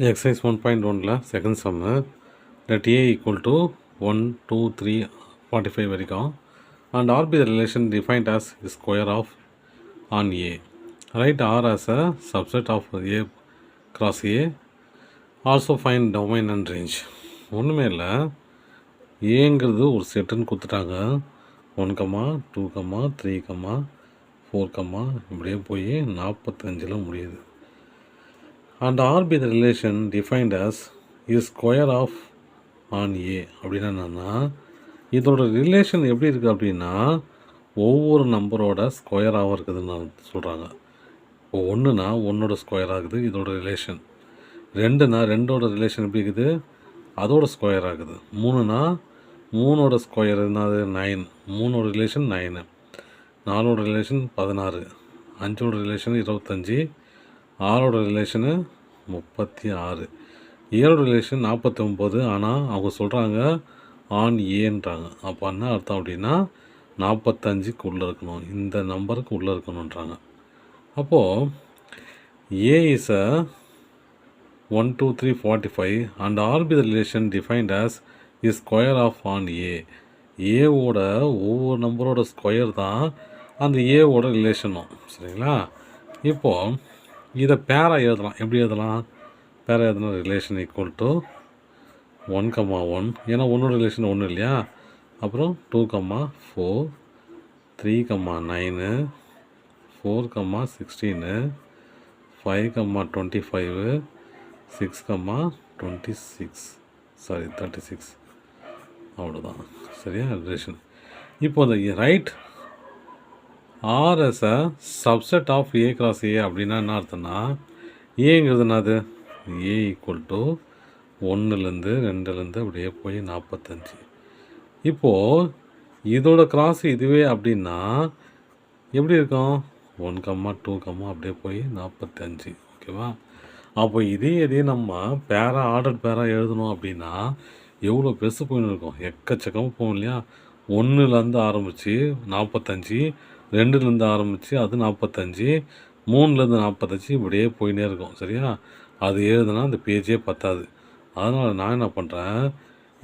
Exercise 1.1 second sum let a equal to 1, 2, 3, 45 வரைக்கும் and R be the relation defined as square of on A. Write R as a subset of A cross A. Also find domain and range. ஒன்றுமே இல்லை, ஏங்கிறது ஒரு செட்டுன்னு கொடுத்துட்டாங்க. 1, 2, 3, 4, இப்படியே போய் 45 முடியுது. And R be the relation defined as is square of on A அப்படின்னா என்னன்னா, இதோட ரிலேஷன் எப்படி இருக்குது அப்படின்னா ஒவ்வொரு நம்பரோட ஸ்கொயராகவும் இருக்குதுன்னு சொல்கிறாங்க. இப்போ ஒன்றுனா ஒன்னோட ஸ்கொயர் ஆகுது இதோட ரிலேஷன். ரெண்டுனா ரெண்டோட ரிலேஷன் எப்படி இருக்குது, அதோட ஸ்கொயர் ஆகுது. மூணுனா மூணோட ஸ்கொயர் என்னது 9, மூணோட ரிலேஷன் 9, நாலோட ரிலேஷன் 16, அஞ்சோட ரிலேஷன் 25, ஆறோட ரிலேஷனு 36, ஏழோட ரிலேஷன் 49. ஆனால் அவங்க சொல்கிறாங்க ஆன் ஏன்றாங்க. அப்போ என்ன அர்த்தம் அப்படின்னா 45க்கு உள்ளே இருக்கணும், இந்த நம்பருக்கு உள்ளே இருக்கணுன்றாங்க. அப்போது A is a 1, 2, 3, 45 and R be the relation defined as is square of on A. ஏவோட ஒவ்வொரு நம்பரோட ஸ்கொயர் தான் அந்த ஏவோட ரிலேஷனும். சரிங்களா? இப்போது இதை பேராக எழுதலாம். எப்படி எழுதலாம்? பேராக எழுதுனா ரிலேஷன் ஈக்குவல் டு 1, 1, ஏன்னா ஒன்னோட ரிலேஷன் 1 இல்லையா. அப்புறம் 2, 4, 3, 9, 4, 16, 5, 25, 6, 26, 36. அவ்வளோதான். சரியா ரிலேஷன். இப்போ அந்த right R is a subset of A cross A அப்படின்னா என்ன அர்த்தம்னா, ஏங்கிறது என்னது, ஏ ஈக்குவல் டு 1லேருந்து 2லேருந்து அப்படியே போய் 45. இப்போது இதோட கிராஸ் இதுவே அப்படின்னா எப்படி இருக்கும், 1, 2, அப்படியே போய் 45. ஓகேவா? அப்போ இதையும் நம்ம பேராக ஆர்டர் பேராக எழுதணும் அப்படின்னா எவ்வளோ பெருசு போயின்னு இருக்கும், எக்கச்சக்கமாக போகும் இல்லையா. 1லேருந்து ஆரம்பித்து 45, 2லேருந்து ஆரம்பித்து அது 45, 3லேருந்து 45, இப்படியே போயின்னே இருக்கும். சரியா? அது எழுதுனா அந்த பேஜே பத்தாது. அதனால் நான் என்ன பண்ணுறேன்,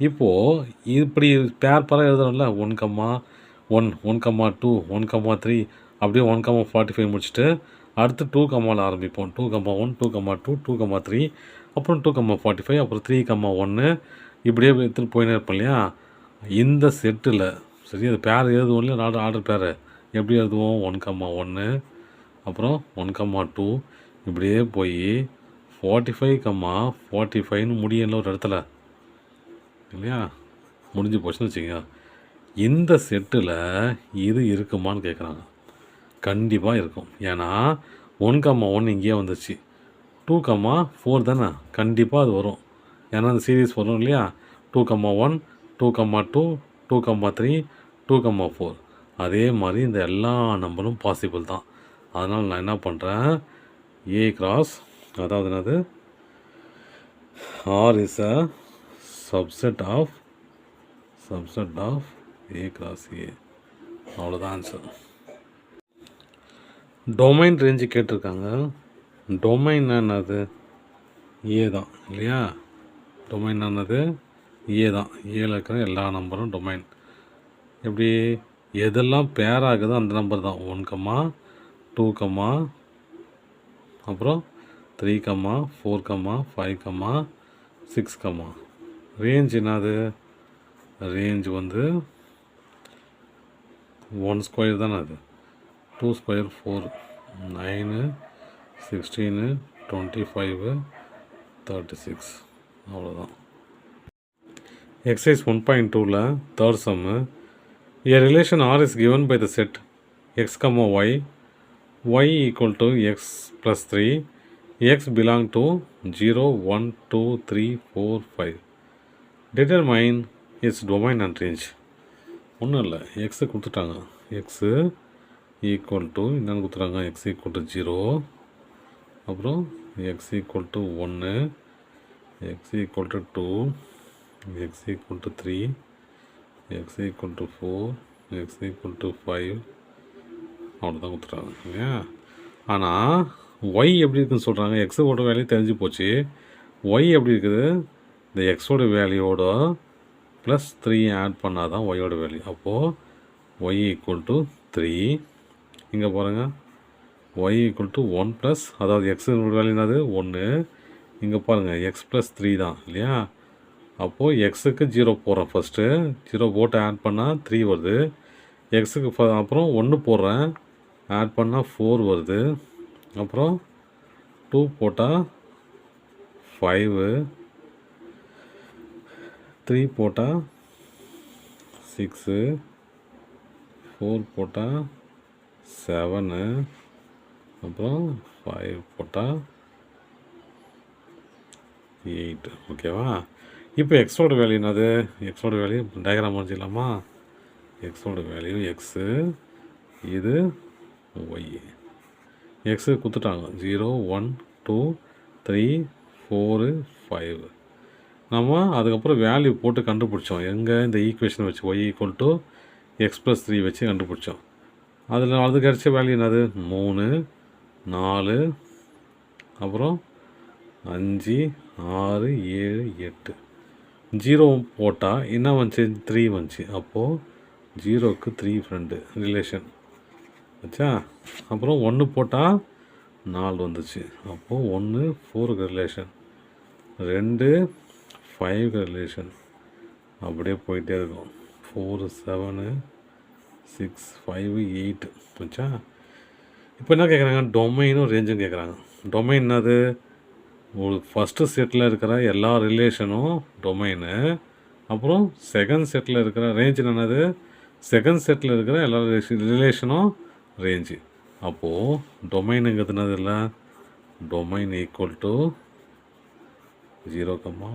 இப்போது இப்படி பேர் பேராக எழுதுறோம்ல, 1, 1, 1, 2, 1, 3, அப்படியே 1, 45 முடிச்சுட்டு அடுத்து 2, ஆரம்பிப்போம். 2, 1, 2, 2, 2, 3, அப்புறம் 2, 45, அப்புறம் 3, 1, இப்படியே எடுத்துகிட்டு போயினே இருப்போம் இல்லையா. இந்த செட்டில் சரி அது பேர் எழுதுவோம் இல்லையா, ஆர்டர் பேர் எப்படி எழுதுவோம், 1, 1, அப்புறம் 1, 2, இப்படியே போய் 45, 45ன்னு முடியல ஒரு இடத்துல இல்லையா. முடிஞ்சு போச்சுன்னு வச்சுக்கோங்க. இந்த செட்டில் இது இருக்குமான்னு கேட்குறாங்க. கண்டிப்பாக இருக்கும். ஏன்னா 1, 1 இங்கேயே வந்துச்சு. 2, 4 தானே, கண்டிப்பாக அது வரும். ஏன்னா அந்த சீரீஸ் வரும் இல்லையா. 2, 1, 2, 2, 2, 3, 2, 4. அதே மாதிரி இந்த எல்லா நம்பரும் பாசிபிள் தான். அதனால் நான் என்ன பண்ணுறேன், ஏ கிராஸ், அதாவது என்னது, R is a subset of A cross A. அவ்வளோதான் ஆன்சர். டொமைன் ரேஞ்சு கேட்டிருக்காங்க. டொமைன் என்னது, ஏ தான் இல்லையா. டொமைன் என்னது, ஏ தான். ஏல இருக்கிற எல்லா நம்பரும் டொமைன். எப்படி எதெல்லாம் பேர் ஆகுதோ அந்த நம்பர் தான். 1, 2, அப்புறம் 3, 4, 5, 6. ரேஞ்ச் என்னது, ரேஞ்ச் வந்து 1 ஸ்கொயர் தானே, அது 2 ஸ்கொயர் 4, 9, 16, 25, 36. அவ்வளோதான். Exercise 1.2 third sum. A relation R is given by the set x, y equal to x plus 3, x belong to 0, 1, 2, 3, 4, 5. Determine its domain and range. ஒன்றும் இல்லை, எக்ஸு கொடுத்துட்டாங்க. எக்ஸு ஈக்குவல் டு என்னென்னு கொடுத்துட்டாங்க, X equal to 0, அப்புறம் X equal to 1, X equal to 2, x equal to 3, x equal to 4, x equal to 5. அவ்வளோதான் கொடுத்துட்டாங்க இல்லையா. ஆனால் y எப்படி இருக்குன்னு சொல்கிறாங்க, எக்ஸோட வேலையை தெரிஞ்சு போச்சு. ஒய் எப்படி இருக்குது, இந்த எக்ஸோட வேல்யூவோட ப்ளஸ் 3 ஆட் பண்ணால் தான் ஒய்யோட வேல்யூ. அப்போது ஒய் ஈக்குவல் டு 3. இங்கே பாருங்கள், ஒய் ஈக்குவல் டு 1 ப்ளஸ், அதாவது எக்ஸோட வேல்யூ என்னது 1. இங்கே பாருங்கள் எக்ஸ் ப்ளஸ் 3 தான் இல்லையா. அப்போது எக்ஸுக்கு 0 போடுறேன் ஃபஸ்ட்டு, 0 போட்டு ஆட் பண்ணால் 3 வருது. எக்ஸுக்கு அப்புறம் 1 போடுறேன், ஆட் பண்ணால் 4 வருது. அப்புறம் 2 போட்டால் 5, 3 போட்டால் 6, 4 போட்டால் 7, அப்புறம் 5 போட்டால் 8. ஓகேவா. இப்போ எக்ஸோட வேல்யூ என்னது, எக்ஸோட வேல்யூ டயக்ராம் வரைஞ்சிக்கலாமா. எக்ஸோட வேல்யூ எக்ஸு, இது ஒய். எக்ஸு கொடுத்துட்டாங்க 0, 1, 2, 3, 4, 5. நம்ம அதுக்கப்புறம் வேல்யூ போட்டு கண்டுபிடிச்சோம். எங்கே, இந்த ஈக்குவேஷன் வச்சு y equal to x plus 3 வச்சு கண்டுபிடிச்சோம். அதில் அது கிடச்ச வேல்யூ என்னது 3, 4, அப்புறம் 5, 6, 7, 8. 0 போட்டால் என்ன வந்துச்சு, 3 வந்துச்சு. அப்போது 0க்கு 3 ஃப்ரெண்டு ரிலேஷன் வச்சா. அப்புறம் 1 போட்டால் 4 வந்துச்சு. அப்போது 1 4க்கு ரிலேஷன், 2 5க்கு ரிலேஷன், அப்படியே போயிட்டே இருக்கும். 4, 7, 6, 5, 8 வச்சா. இப்போ என்ன கேட்குறாங்க, டொமைனும் ரேஞ்சும் கேட்குறாங்க. டொமைன் என்னது, ஒரு ஃபஸ்ட்டு செட்டில் இருக்கிற எல்லா ரிலேஷனும் டொமைனு. அப்புறம் செகண்ட் செட்டில் இருக்கிற ரேஞ்ச் என்னது, செகண்ட் செட்டில் இருக்கிற எல்லா ரிலேஷனும் ரேஞ்சு. அப்போது டொமைனுங்கிறது இல்லை, domain equal to 0,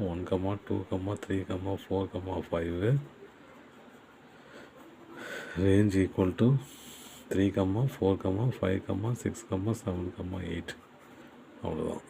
1, 2, 3, 4, 5. Range equal to 3, 4, 5, 6, 7, 8. அவ்வளோதான்.